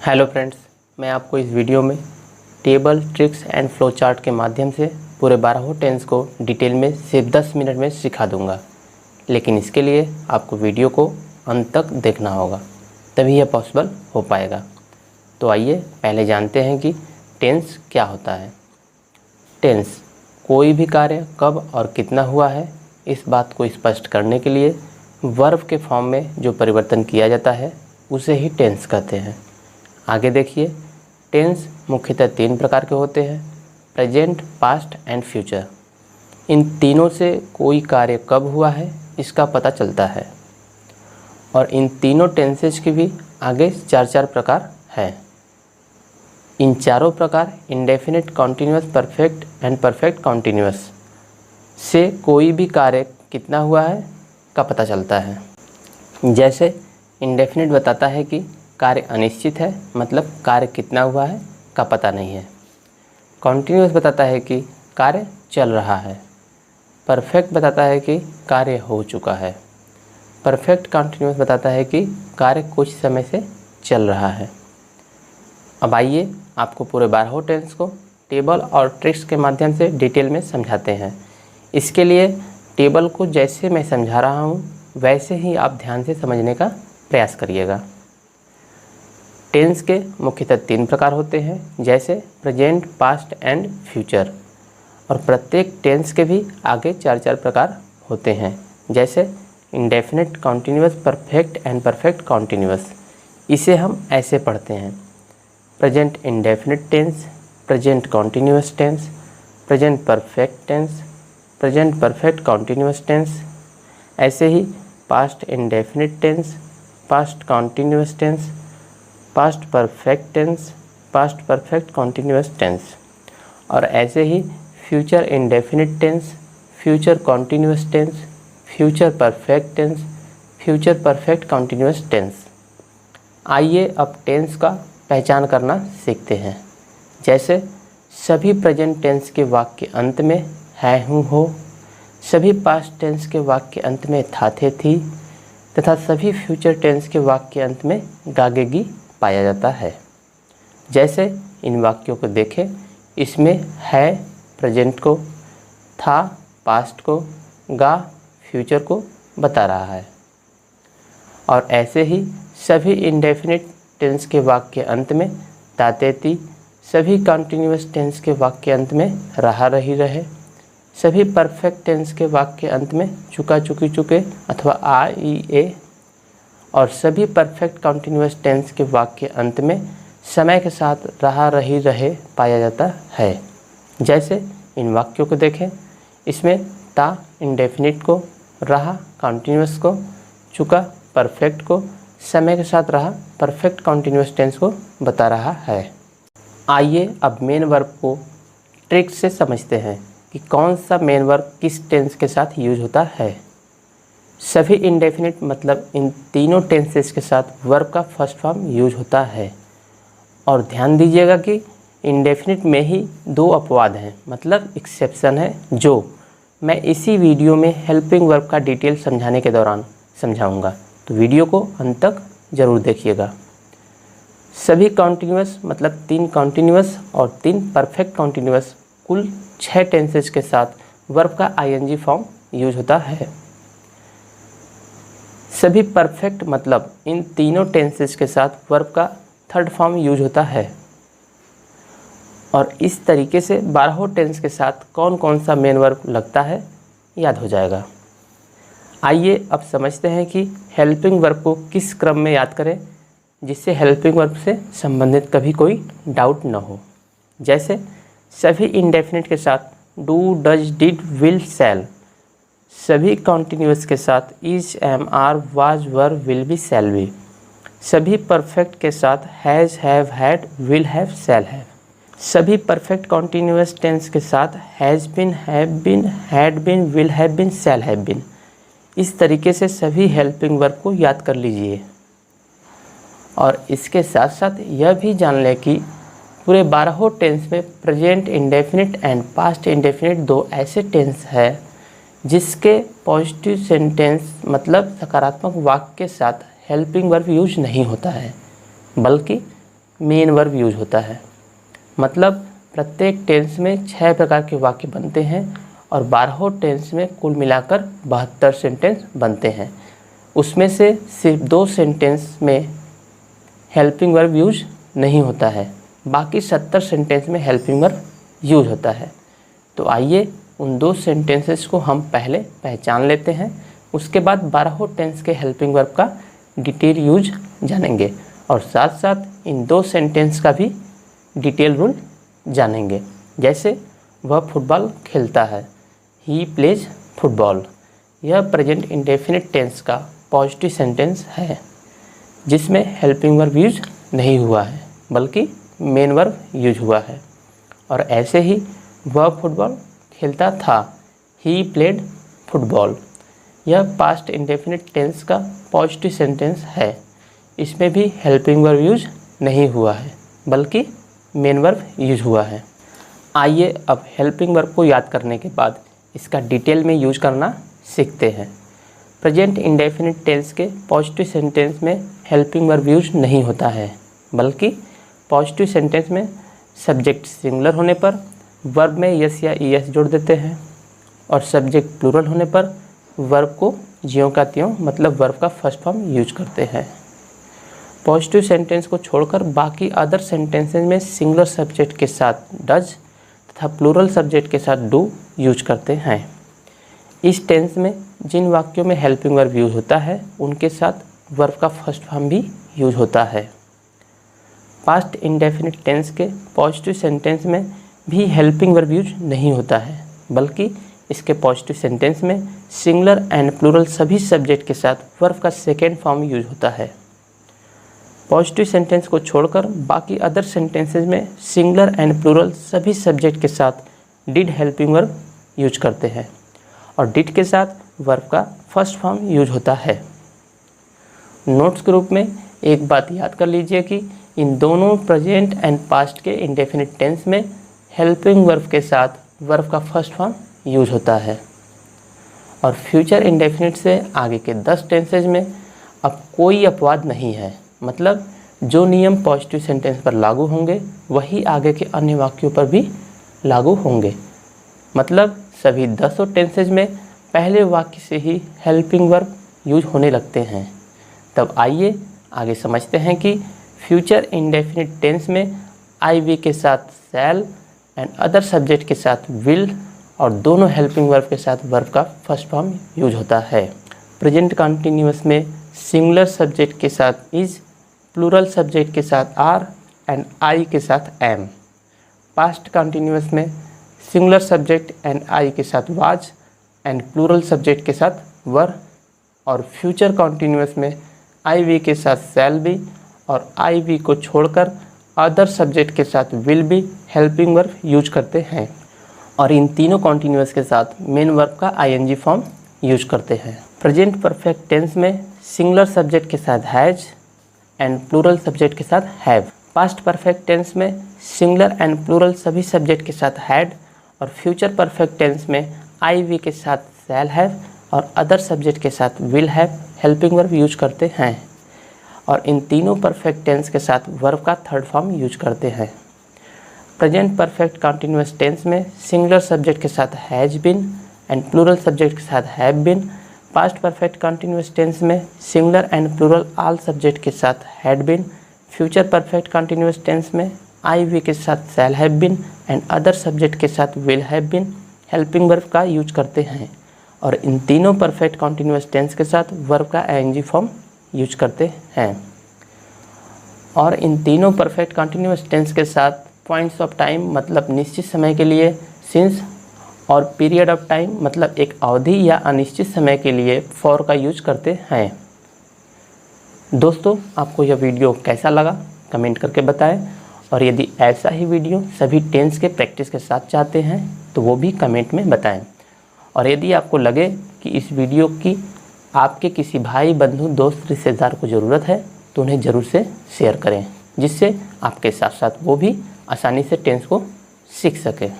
Hello friends, मैं आपको इस वीडियो में table, tricks and flow chart के माध्यम से पूरे 12 टेंस को डिटेल में सिर्फ 10 मिनट में सिखा दूंगा। लेकिन इसके लिए आपको वीडियो को अंत तक देखना होगा, तभी यह पॉसिबल हो पाएगा। तो आइए पहले जानते हैं कि टेंस क्या होता है। टेंस कोई भी कार्य कब और कितना हुआ है, इस बात को स्पष्ट करने के लिए वर्ब के फॉर्म में जो परिवर्तन किया जाता है उसे ही टेंस कहते हैं। आगे देखिए, टेंस मुख्यतः 3 प्रकार के होते हैं: प्रेजेंट, पास्ट एंड फ्यूचर। इन तीनों से कोई कार्य कब हुआ है इसका पता चलता है। और इन तीनों टेंसेस के भी आगे 4 प्रकार हैं। इन चारों प्रकार indefinite, continuous, perfect and perfect continuous से कोई भी कार्य कितना हुआ है का पता चलता है। जैसे इंडेफिनिट बताता है कि कार्य अनिश्चित है, मतलब कार्य कितना हुआ है का पता नहीं है। कॉन्टिन्यूअस बताता है कि कार्य चल रहा है। परफेक्ट बताता है कि कार्य हो चुका है। परफेक्ट कॉन्टिन्यूअस बताता है कि कार्य कुछ समय से चल रहा है। अब आइए आपको पूरे 12 टेंस को टेबल और ट्रिक्स के माध्यम से डिटेल में समझाते हैं। इसके लिए टेबल को जैसे मैं समझा रहा हूँ वैसे ही आप ध्यान से समझने का प्रयास करिएगा। टेंस के मुख्यतः 3 प्रकार होते हैं, जैसे प्रेजेंट, पास्ट एंड फ्यूचर। और प्रत्येक टेंस के भी आगे 4 प्रकार होते हैं, जैसे indefinite, continuous, perfect and perfect continuous. इसे हम ऐसे पढ़ते हैं: present indefinite tense, present continuous tense, present perfect tense, present perfect continuous tense. ऐसे ही past indefinite tense, past continuous tense, past perfect tense, past perfect continuous tense. और ऐसे ही future indefinite tense, future continuous tense, future perfect tense, future perfect continuous tense. आइए अब tense का पहचान करना सीखते हैं। जैसे सभी प्रेजेंट टेंस के वाक्य अंत में है, हूँ, हो। सभी पास्ट टेंस के वाक्य अंत में था, थे, थी तथा सभी फ्यूचर टेंस के वाक्य अंत में गागेगी पाया जाता है। जैसे इन वाक्यों को देखें, इसमें है प्रेजेंट को, था पास्ट को, गा फ्यूचर को बता रहा है। और ऐसे ही सभी इंडेफिनिट टेंस के वाक्य अंत में ताते, ती, सभी कॉन्टिन्यूअस टेंस के वाक्य अंत में रहा, रही, रहे, सभी परफेक्ट टेंस के वाक्य अंत में चुका, चुकी, चुके अथवा आ, ई, ए। और सभी परफेक्ट कॉन्टिन्यूअस टेंस के वाक्य अंत में समय के साथ रहा, रही, रहे पाया जाता है। जैसे इन वाक्यों को देखें, इसमें ता इंडेफिनिट को, रहा कॉन्टिन्यूअस को, चुका परफेक्ट को, समय के साथ रहा परफेक्ट कॉन्टिन्यूअस टेंस को बता रहा है। आइए अब मेन वर्ब को ट्रिक से समझते हैं कि कौन सा मेन वर्ब किस टेंस के साथ यूज होता है। सभी इंडेफिनिट मतलब इन तीनों टेंसेस के साथ वर्ब का फर्स्ट फॉर्म यूज होता है। और ध्यान दीजिएगा कि इंडेफिनिट में ही 2 अपवाद हैं, मतलब एक्सेप्शन है, जो मैं इसी वीडियो में हेल्पिंग वर्ब का डिटेल समझाने के दौरान समझाऊंगा। तो वीडियो को अंत तक ज़रूर देखिएगा। सभी कॉन्टिन्यूअस मतलब 3 कॉन्टिन्यूअस और 3 परफेक्ट कॉन्टिन्यूअस, कुल 6 टेंसेस के साथ वर्ब का आईएनजी फॉर्म यूज होता है। सभी परफेक्ट मतलब इन तीनों टेंसेस के साथ वर्ब का थर्ड फॉर्म यूज होता है। और इस तरीके से 12 टेंस के साथ कौन कौन सा मेन वर्ब लगता है याद हो जाएगा। आइए अब समझते हैं कि हेल्पिंग वर्ब को किस क्रम में याद करें जिससे हेल्पिंग वर्ब से संबंधित कभी कोई डाउट न हो। जैसे सभी इंडेफिनिट के साथ do, does, did, will, shall. सभी कॉन्टिन्यूअस के साथ is, am, are, was, were, will be, shall be. सभी परफेक्ट के साथ has, have, had, will have, shall have. सभी परफेक्ट कॉन्टिन्यूअस टेंस के साथ has been, have been, had been, will have been, shall have been. इस तरीके से सभी हेल्पिंग वर्ब को याद कर लीजिए। और इसके साथ साथ यह भी जान लें कि पूरे 12 टेंस में present indefinite and past indefinite 2 ऐसे टेंस हैं जिसके पॉजिटिव सेंटेंस मतलब सकारात्मक वाक्य के साथ हेल्पिंग वर्ब यूज नहीं होता है, बल्कि मेन वर्ब यूज होता है। मतलब प्रत्येक टेंस में 6 प्रकार के वाक्य बनते हैं और 12 टेंस में कुल मिलाकर 72 सेंटेंस बनते हैं। उसमें से सिर्फ 2 सेंटेंस में हेल्पिंग वर्ब यूज नहीं होता है, बाकी 70 सेंटेंस में हेल्पिंग वर्ब यूज होता है। तो आइए उन 2 सेंटेंसेस को हम पहले पहचान लेते हैं, उसके बाद 12 टेंस के हेल्पिंग वर्ब का डिटेल यूज जानेंगे और साथ साथ इन 2 सेंटेंस का भी डिटेल रूल जानेंगे। जैसे वह फुटबॉल खेलता है, ही प्लेज फुटबॉल। यह प्रेजेंट इंडेफिनिट टेंस का पॉजिटिव सेंटेंस है जिसमें हेल्पिंग वर्ब यूज नहीं हुआ है बल्कि मेन वर्ब यूज हुआ है। और ऐसे ही वह फुटबॉल खेलता था, ही प्लेड फुटबॉल। यह पास्ट इंडेफिनिट टेंस का पॉजिटिव सेंटेंस है, इसमें भी हेल्पिंग वर्ब यूज नहीं हुआ है बल्कि मेन वर्ब यूज हुआ है। आइए अब हेल्पिंग वर्ब को याद करने के बाद इसका डिटेल में यूज करना सीखते हैं। प्रेजेंट इंडेफिनिट टेंस के पॉजिटिव सेंटेंस में हेल्पिंग वर्ब यूज नहीं होता है बल्कि पॉजिटिव सेंटेंस में सब्जेक्ट सिंगुलर होने पर वर्ब में यस या ईएस जोड़ देते हैं और सब्जेक्ट प्लूरल होने पर वर्ब को ज्यों का त्यों मतलब वर्ब का फर्स्ट फॉर्म यूज करते हैं। पॉजिटिव सेंटेंस को छोड़कर बाकी अदर सेंटेंसेस में सिंगुलर सब्जेक्ट के साथ डज तथा प्लूरल सब्जेक्ट के साथ डू यूज करते हैं। इस टेंस में जिन वाक्यों में हेल्पिंग वर्ब यूज होता है उनके साथ वर्ब का फर्स्ट फॉर्म भी यूज होता है। पास्ट इंडेफिनिट टेंस के पॉजिटिव सेंटेंस में भी हेल्पिंग वर्ब यूज नहीं होता है बल्कि इसके पॉजिटिव सेंटेंस में सिंगुलर एंड प्लूरल सभी सब्जेक्ट के साथ वर्ब का सेकेंड फॉर्म यूज होता है। पॉजिटिव सेंटेंस को छोड़कर बाकी अदर सेंटेंसेस में सिंगुलर एंड प्लूरल सभी सब्जेक्ट के साथ डिड हेल्पिंग वर्ब यूज करते हैं और डिड के साथ वर्ब का फर्स्ट फॉर्म यूज होता है। नोट्स के रूप में एक बात याद कर लीजिए कि इन दोनों प्रेजेंट एंड पास्ट के इंडेफिनिट टेंस में हेल्पिंग वर्ब के साथ वर्ब का फर्स्ट फॉर्म यूज होता है और फ्यूचर इंडेफिनिट से आगे के 10 टेंसेज में अब कोई अपवाद नहीं है। मतलब जो नियम पॉजिटिव सेंटेंस पर लागू होंगे वही आगे के अन्य वाक्यों पर भी लागू होंगे। मतलब सभी 10 टेंसेज में पहले वाक्य से ही हेल्पिंग वर्ब यूज होने लगते हैं। तब आइए आगे समझते हैं कि फ्यूचर इंडेफिनिट टेंस में आई वी के साथ शैल एंड अदर सब्जेक्ट के साथ विल और दोनों हेल्पिंग वर्ब के साथ वर्ब का फर्स्ट फॉर्म यूज होता है। प्रेजेंट कंटिन्यूअस में सिंगुलर सब्जेक्ट के साथ इज, प्लूरल सब्जेक्ट के साथ आर एंड आई के साथ एम। पास्ट कंटिन्यूअस में सिंगुलर सब्जेक्ट एंड आई के साथ वाज एंड प्लूरल सब्जेक्ट के साथ वर। और फ्यूचर कंटिन्यूअस में आई वी के साथ शैल बी और आई वी को छोड़कर अदर सब्जेक्ट के साथ will be helping verb use करते हैं और इन तीनों कॉन्टिन्यूअस के साथ मेन वर्ब का आईएनजी फॉर्म यूज करते हैं। प्रेजेंट परफेक्ट टेंस में सिंगुलर सब्जेक्ट के साथ हैज एंड प्लूरल सब्जेक्ट के साथ हैव। पास्ट परफेक्ट टेंस में सिंगुलर एंड प्लूरल सभी सब्जेक्ट के साथ हैड और फ्यूचर परफेक्ट टेंस में आई वी के साथ शैल हैव और अदर सब्जेक्ट के साथ will have helping verb use करते हैं और इन तीनों परफेक्ट टेंस के साथ वर्ब का थर्ड फॉर्म यूज करते हैं। प्रेजेंट परफेक्ट कंटिन्यूअस टेंस में सिंगुलर सब्जेक्ट के साथ has been and plural subject के साथ have been. Past perfect continuous tense में singular and plural all subject के साथ had been. Future perfect continuous tense में आई वी के साथ shall have been and other subject के साथ will have been helping verb का यूज करते हैं और इन तीनों परफेक्ट कंटिन्यूअस टेंस के साथ वर्ब का आईएनजी फॉर्म यूज करते हैं। और इन तीनों परफेक्ट कंटिन्यूअस टेंस के साथ पॉइंट्स ऑफ टाइम मतलब निश्चित समय के लिए सिंस और पीरियड ऑफ टाइम मतलब एक अवधि या अनिश्चित समय के लिए फॉर का यूज करते हैं। दोस्तों आपको यह वीडियो कैसा लगा कमेंट करके बताएं और यदि ऐसा ही वीडियो सभी टेंस के प्रैक्टिस के साथ चाहते हैं तो वो भी कमेंट में बताएं। और यदि आपको लगे कि इस वीडियो की आपके किसी भाई बंधु दोस्त रिश्तेदार को ज़रूरत है तो उन्हें ज़रूर से शेयर करें जिससे आपके साथ साथ वो भी आसानी से टेंस को सीख सकें।